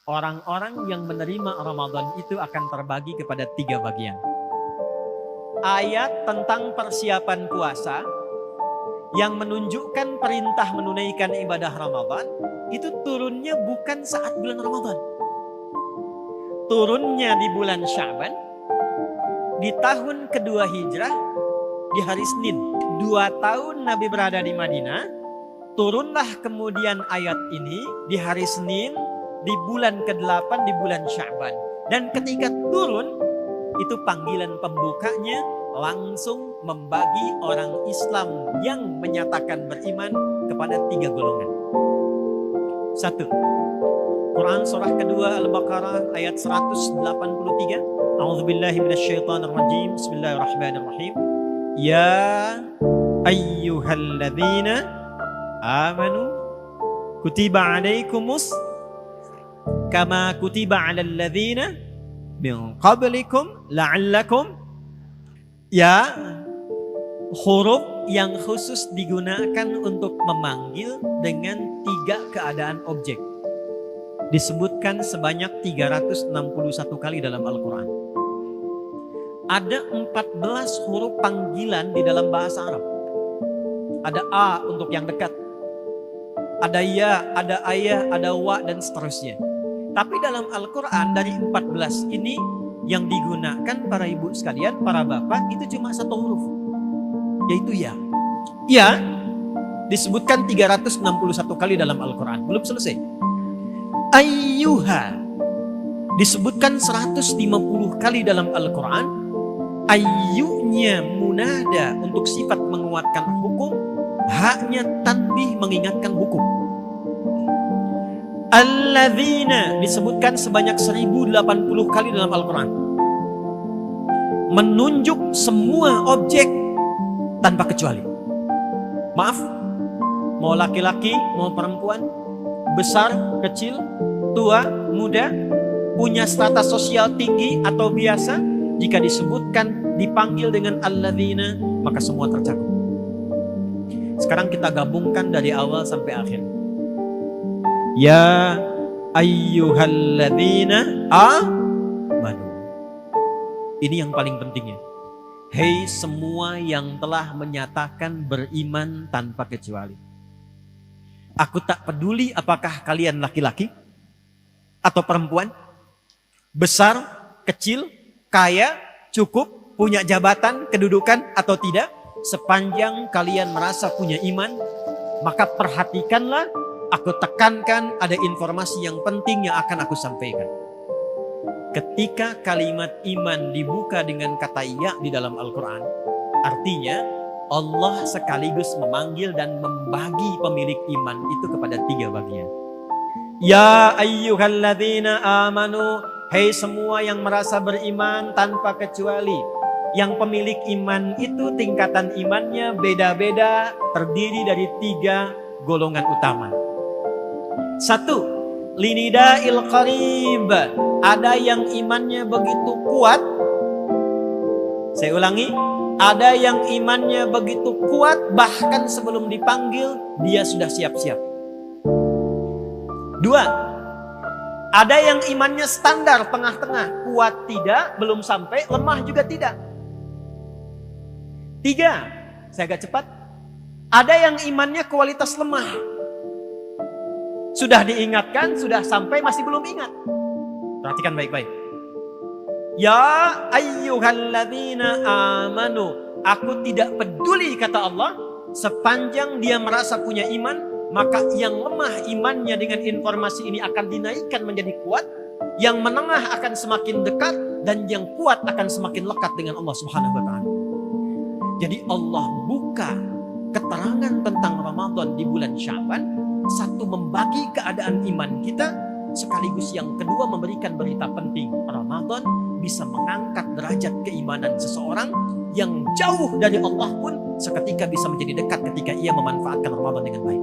Orang-orang yang menerima Ramadan itu akan terbagi kepada 3 bagian. Ayat tentang persiapan puasa yang menunjukkan perintah menunaikan ibadah Ramadan itu turunnya bukan saat bulan Ramadan. Turunnya di bulan Sya'ban, di tahun kedua Hijrah, di hari Senin. 2 tahun Nabi berada di Madinah, turunlah kemudian ayat ini di hari Senin, di bulan ke-8 di bulan Sya'ban. Dan ketika turun, itu panggilan pembukanya langsung membagi orang Islam yang menyatakan beriman kepada 3 golongan. 1. Quran surah kedua Al-Baqarah ayat 183. A'udzubillahi minasyaitonirrajim. Bismillahirrahmanirrahim. Ya ayyuhalladzina amanu kutiba alaikumus kama kutiba 'alal ladzina min qablikum la'allakum. Ya, huruf yang khusus digunakan untuk memanggil dengan 3 keadaan objek. Disebutkan sebanyak 361 kali dalam Al-Quran. Ada 14 huruf panggilan di dalam bahasa Arab. Ada A untuk yang dekat. Ada ya, ada ayah, ada wa, dan seterusnya. Tapi dalam Al-Quran dari 14 ini yang digunakan para ibu sekalian, para bapak, itu cuma 1 huruf. Yaitu ya. Ya disebutkan 361 kali dalam Al-Quran. Belum selesai. Ayyuha disebutkan 150 kali dalam Al-Quran. Ayyunya munada untuk sifat menguatkan hukum, haknya tanbih mengingatkan hukum. Alladzina disebutkan sebanyak 1080 kali dalam Al-Quran. Menunjuk semua objek tanpa kecuali. Maaf, mau laki-laki, mau perempuan, besar, kecil, tua, muda, punya strata sosial tinggi atau biasa, jika disebutkan dipanggil dengan alladzina, maka semua tercakup. Sekarang kita gabungkan dari awal sampai akhir. Ya ayyuhalladzina amanu. Ini yang paling pentingnya. Hei semua yang telah menyatakan beriman tanpa kecuali. Aku tak peduli apakah kalian laki-laki atau perempuan, besar, kecil, kaya, cukup, punya jabatan, kedudukan atau tidak. Sepanjang kalian merasa punya iman, maka perhatikanlah. Aku tekankan ada informasi yang penting yang akan aku sampaikan. Ketika kalimat iman dibuka dengan kata ya di dalam Al-Quran, artinya Allah sekaligus memanggil dan membagi pemilik iman itu kepada 3 bagian. Ya ayyuhalladzina amanu, hei semua yang merasa beriman tanpa kecuali. Yang pemilik iman itu tingkatan imannya beda-beda, terdiri dari 3 golongan utama. 1. Linida'il qarib. Ada yang imannya begitu kuat. Saya ulangi. Ada yang imannya begitu kuat, bahkan sebelum dipanggil dia sudah siap-siap. 2. Ada yang imannya standar, tengah-tengah. Kuat tidak, belum sampai, lemah juga tidak. 3. Saya agak cepat. Ada yang imannya kualitas lemah. Sudah diingatkan, sudah sampai, masih belum ingat. Perhatikan baik-baik. Ya ayyuhalladzina amanu. Aku tidak peduli kata Allah, sepanjang dia merasa punya iman, maka yang lemah imannya dengan informasi ini akan dinaikkan menjadi kuat, yang menengah akan semakin dekat, dan yang kuat akan semakin lekat dengan Allah Subhanahu wa taala. Jadi Allah buka keterangan tentang Ramadan di bulan Sya'ban. 1, membagi keadaan iman kita, sekaligus yang kedua memberikan berita penting. Ramadan bisa mengangkat derajat keimanan seseorang yang jauh dari Allah pun seketika bisa menjadi dekat ketika ia memanfaatkan Ramadan dengan baik.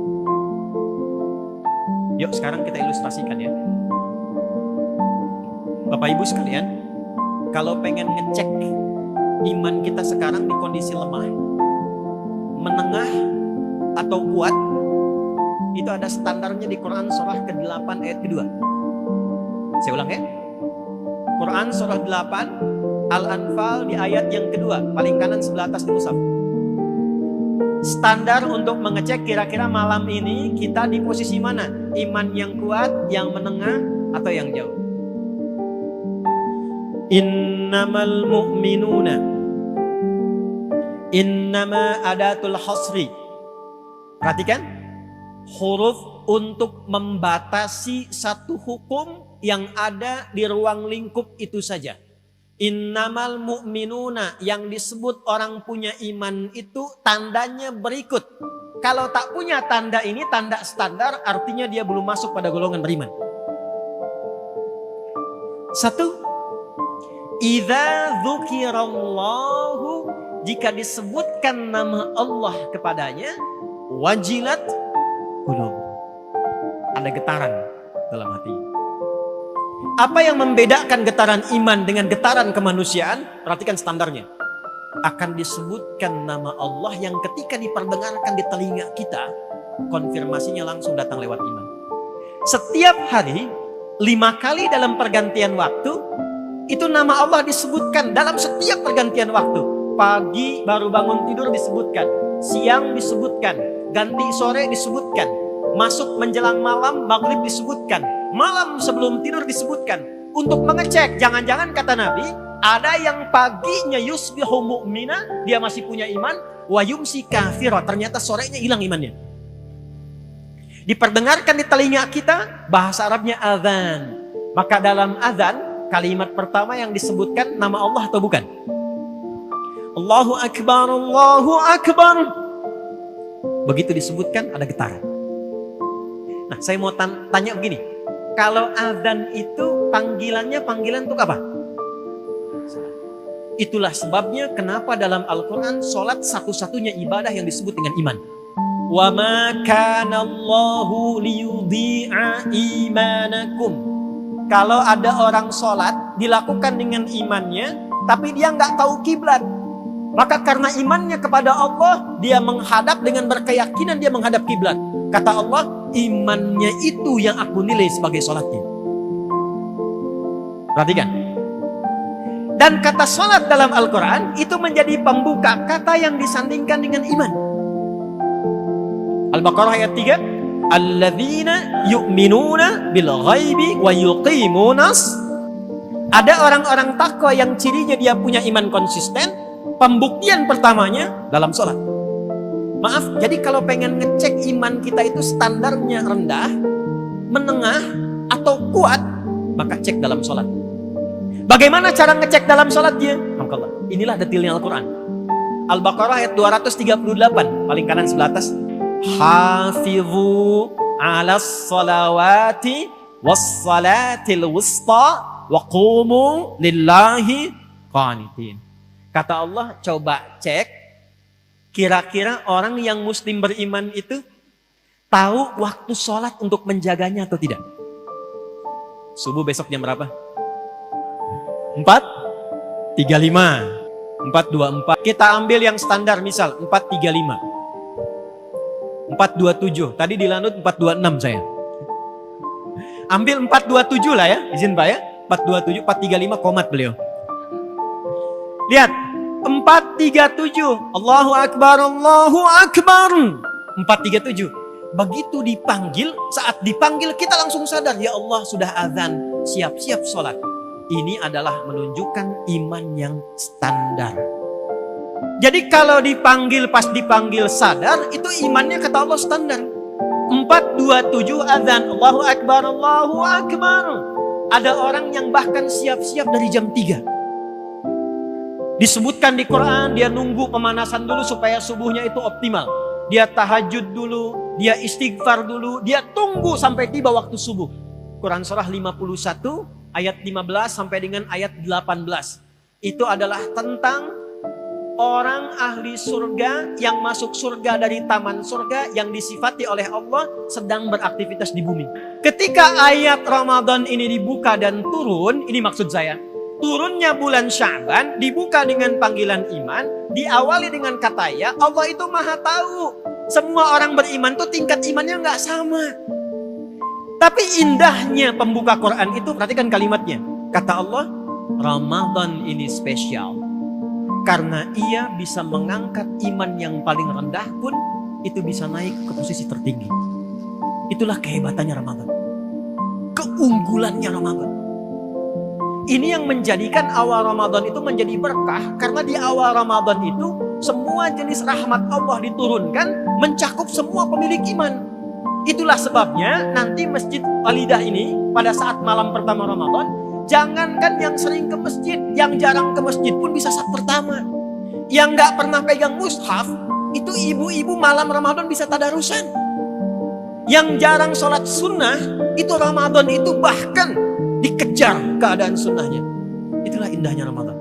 Yuk sekarang kita ilustrasikan ya. Bapak Ibu sekalian, kalau pengen ngecek iman kita sekarang di kondisi lemah, menengah, atau kuat, itu ada standarnya di Quran surah ke-8 ayat kedua. Saya ulang ya. Quran surah 8 Al-Anfal di ayat yang kedua, paling kanan sebelah atas di mushaf. Standar untuk mengecek kira-kira malam ini kita di posisi mana? Iman yang kuat, yang menengah, atau yang jauh? Innamal mu'minuna, innama adatul hasri. Perhatikan, huruf untuk membatasi satu hukum yang ada di ruang lingkup itu saja. Innamal mu'minuna, yang disebut orang punya iman itu tandanya berikut. Kalau tak punya tanda ini, tanda standar, artinya dia belum masuk pada golongan beriman. Satu, idza dzukirallahu, jika disebutkan nama Allah kepadanya, wajilat qulub, ada getaran dalam hati. Apa yang membedakan getaran iman dengan getaran kemanusiaan? Perhatikan standarnya. Akan disebutkan nama Allah yang ketika diperdengarkan di telinga kita, konfirmasinya langsung datang lewat iman. Setiap hari, 5 kali dalam pergantian waktu, itu nama Allah disebutkan dalam setiap pergantian waktu. Pagi baru bangun tidur disebutkan, siang disebutkan, ganti sore disebutkan, masuk menjelang malam, maghrib disebutkan, malam sebelum tidur disebutkan. Untuk mengecek, jangan-jangan kata Nabi, ada yang paginya yusbihu mu'mina, dia masih punya iman, wa yumsi kafira, ternyata sorenya hilang imannya. Diperdengarkan di telinga kita, bahasa Arabnya azan. Maka dalam azan, kalimat pertama yang disebutkan nama Allah atau bukan? Allahu Akbar, Allahu Akbar. Begitu disebutkan ada getaran. Nah, saya mau tanya begini. Kalau azan itu panggilan untuk apa? Itulah sebabnya kenapa dalam Al-Quran sholat satu-satunya ibadah yang disebut dengan iman. Wa ma kana Allahu liyudhi'a imanakum. Kalau ada orang sholat dilakukan dengan imannya, tapi dia nggak tahu kiblat, maka karena imannya kepada Allah, dia menghadap dengan berkeyakinan dia menghadap kiblat. Kata Allah, imannya itu yang aku nilai sebagai sholatnya. Perhatikan. Dan kata sholat dalam Al-Quran itu menjadi pembuka kata yang disandingkan dengan iman. Al-Baqarah ayat 3. Alladzina yu'minuna bil ghaibi wa yuqimunas. Ada orang-orang takwa yang cirinya dia punya iman konsisten. Pembuktian pertamanya dalam sholat. Maaf, jadi kalau pengen ngecek iman kita itu standarnya rendah, menengah, atau kuat, maka cek dalam sholat. Bagaimana cara ngecek dalam sholatnya? Inilah detailnya Al-Quran. Al-Baqarah ayat 238, paling kanan sebelah atas. Hafidhu ala salawati was salatil wusta wa qumu lillahi qanitin. Kata Allah, coba cek. Kira-kira orang yang muslim beriman itu tahu waktu sholat untuk menjaganya atau tidak? Subuh besok jam berapa? 4.35, 4.24. Kita ambil yang standar, misal 4.35, 4.27. Tadi di Lanut 4.26 saya. Ambil 4.27 lah ya, izin Pak ya. 4.27, 4.35 komat beliau. Lihat, 4.37, Allahu Akbar, Allahu Akbar. 4.37. Begitu dipanggil, saat dipanggil kita langsung sadar, ya Allah sudah azan, siap-siap sholat. Ini adalah menunjukkan iman yang standar. Jadi kalau dipanggil, pas dipanggil sadar, itu imannya kata Allah standar. 4.27 azan, Allahu Akbar, Allahu Akbar. Ada orang yang bahkan siap-siap dari jam 3. Disebutkan di Quran, dia nunggu pemanasan dulu supaya subuhnya itu optimal. Dia tahajud dulu, dia istighfar dulu, dia tunggu sampai tiba waktu subuh. Quran surah 51 ayat 15 sampai dengan ayat 18. Itu adalah tentang orang ahli surga yang masuk surga dari taman surga yang disifati oleh Allah sedang beraktivitas di bumi. Ketika ayat Ramadan ini dibuka dan turun, ini maksud saya. Turunnya bulan Sya'ban dibuka dengan panggilan iman, diawali dengan kata ya. Allah itu maha tahu. Semua orang beriman tuh tingkat imannya nggak sama. Tapi indahnya pembuka Quran itu, perhatikan kalimatnya. Kata Allah, Ramadan ini spesial. Karena ia bisa mengangkat iman yang paling rendah pun, itu bisa naik ke posisi tertinggi. Itulah kehebatannya Ramadan. Keunggulannya Ramadan. Ini yang menjadikan awal Ramadan itu menjadi berkah. Karena di awal Ramadan itu semua jenis rahmat Allah diturunkan, mencakup semua pemilik iman. Itulah sebabnya nanti Masjid Walidah ini pada saat malam pertama Ramadan, jangankan yang sering ke masjid, yang jarang ke masjid pun bisa saat pertama. Yang gak pernah pegang mushaf, itu ibu-ibu malam Ramadan bisa tadarusan. Yang jarang sholat sunnah, itu Ramadan itu bahkan dikejar keadaan sunnahnya. Itulah indahnya Ramadan.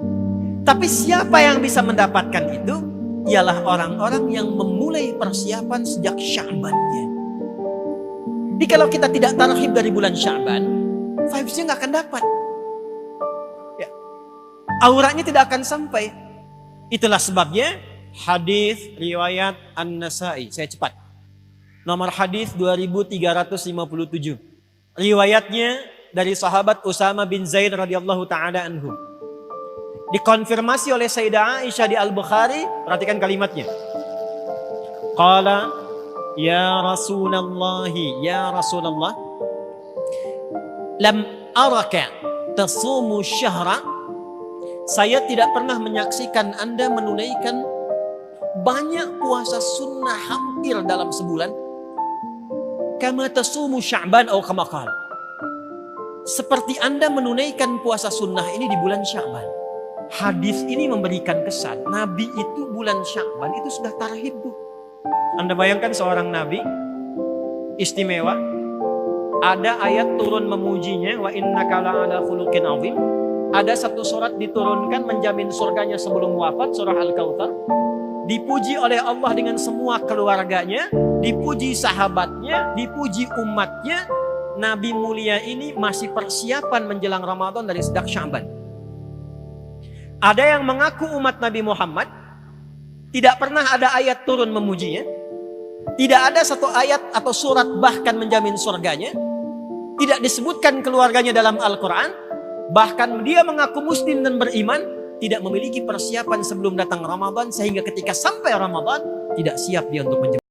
Tapi siapa yang bisa mendapatkan itu? Ialah orang-orang yang memulai persiapan sejak Sya'bannya. Jadi kalau kita tidak tarhib dari bulan Sya'ban, vibes-nya gak akan dapat. Ya. Auranya tidak akan sampai. Itulah sebabnya hadis riwayat An-Nasa'i. Saya cepat. Nomor hadis 2357. Riwayatnya dari sahabat Usama bin Zaid radhiyallahu taala anhu. Dikonfirmasi oleh Sayyidah Aisyah di Al-Bukhari. Perhatikan kalimatnya. Qala ya Rasulullah, ya Rasulullah, lam araka tasumu syahra. Saya tidak pernah menyaksikan Anda menunaikan banyak puasa sunnah hampir dalam sebulan. Kama tasumu Sya'ban atau kama qala. Seperti Anda menunaikan puasa sunnah ini di bulan Sya'ban. Hadis ini memberikan kesan Nabi itu bulan Sya'ban itu sudah tarhib tuh. Anda bayangkan seorang Nabi istimewa, ada ayat turun memujinya, wa innaka la'ala khuluqin azim. Ada satu surat diturunkan menjamin surganya sebelum wafat, surah Al-Kautsar. Dipuji oleh Allah dengan semua keluarganya, dipuji sahabatnya, dipuji umatnya. Nabi mulia ini masih persiapan menjelang Ramadan dari sejak Sya'ban. Ada yang mengaku umat Nabi Muhammad, tidak pernah ada ayat turun memujinya. Tidak ada satu ayat atau surat bahkan menjamin surganya. Tidak disebutkan keluarganya dalam Al-Quran. Bahkan dia mengaku muslim dan beriman, tidak memiliki persiapan sebelum datang Ramadan, sehingga ketika sampai Ramadan tidak siap dia untuk menjemput.